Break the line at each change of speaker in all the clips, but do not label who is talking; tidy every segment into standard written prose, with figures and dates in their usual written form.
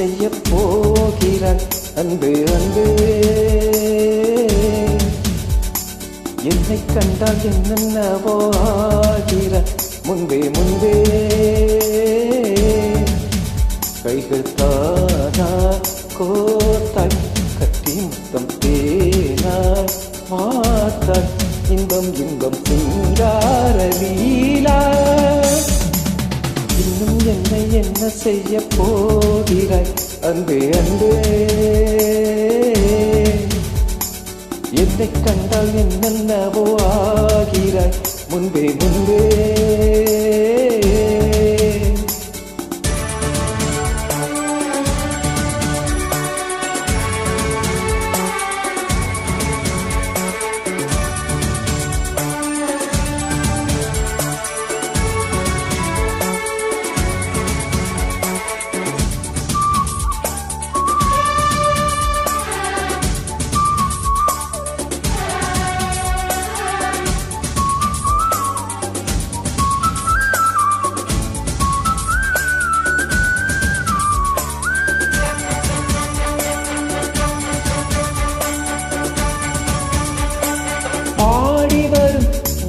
செய்ய போகிறாய் அன்பு அன்பு? என்னை கண்டால் என்னென்னவோ ஆகிறாய் முன்பே முன்பே. கைகள் தானா கோத்தாய் கட்டி முத்தம் தேனாய் மாத்தாய் இன்பம் இன்பம் சிங்கார லீலா. இன்னும் என்னை என்ன செய்ய போகிறாய் அன்பே அன்பே? என்னை கண்டால் என்னென்னவோ ஆகிறாய் முன்பே முன்பே.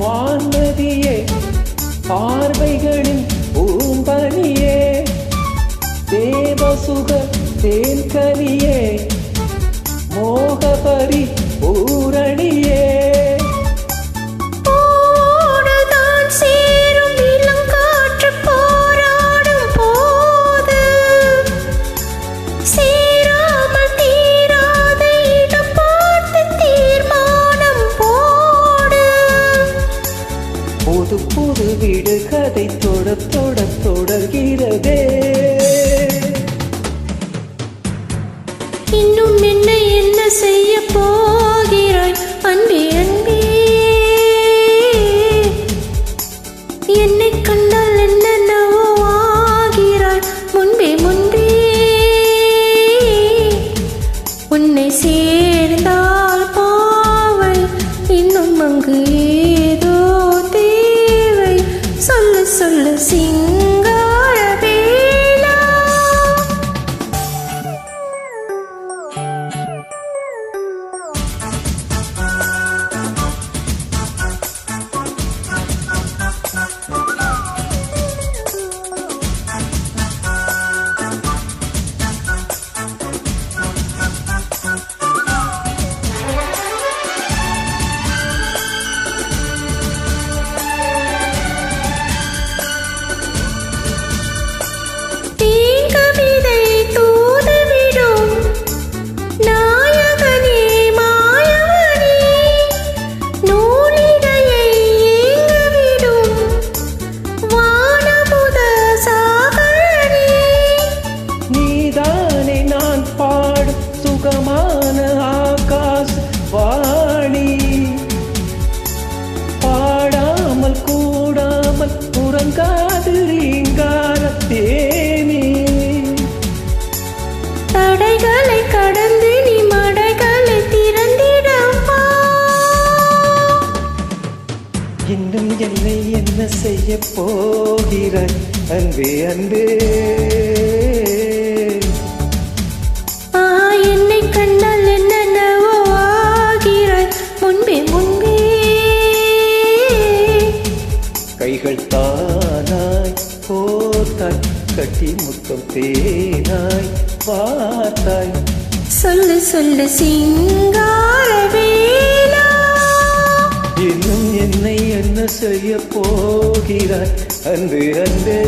வான்மதியே பார்வைகளின் பூம்பனியே தேவசுக தேன்கனியே மோகபரி பூரணியே. புது புது வீடு கதை தொட தொட தொடர்கிறதே.
இன்னும் என்னை என்ன செய்ய போகிறாய் அன்பே அன்பே? என்னை கண்டால் என்னென்னவோ ஆகிறாய் முன்பே முன்பே. உன்னை சேர்ந்தால் பாவை இன்னும் அங்கு ஏதோ தேவை. சொல்லு சொல்லு சிங்கார வேலா.
சுகமான ஆகாஷ் வாணி பாடாமல் கூடாமல் உறங்காது ரீங்கார தேனி.
தடைகளை கடந்து நீ மடைகளை திறந்திடவா.
இன்னும் என்னை என்ன செய்ய போகிறாய் அன்பே அன்பே?
என்னை கண்டால் என்னென்னவோ ஆகிறாய் முன்பே முன்பே.
கைகள் தானாய் கோத்தாய் கட்டி முத்தம் தேனாய் பார்த்தாய்.
சொல்லு சொல்லு சிங்கார வேலா.
இன்னும் என்னை என்ன செய்ய போகிறாய் அன்பே அன்பே?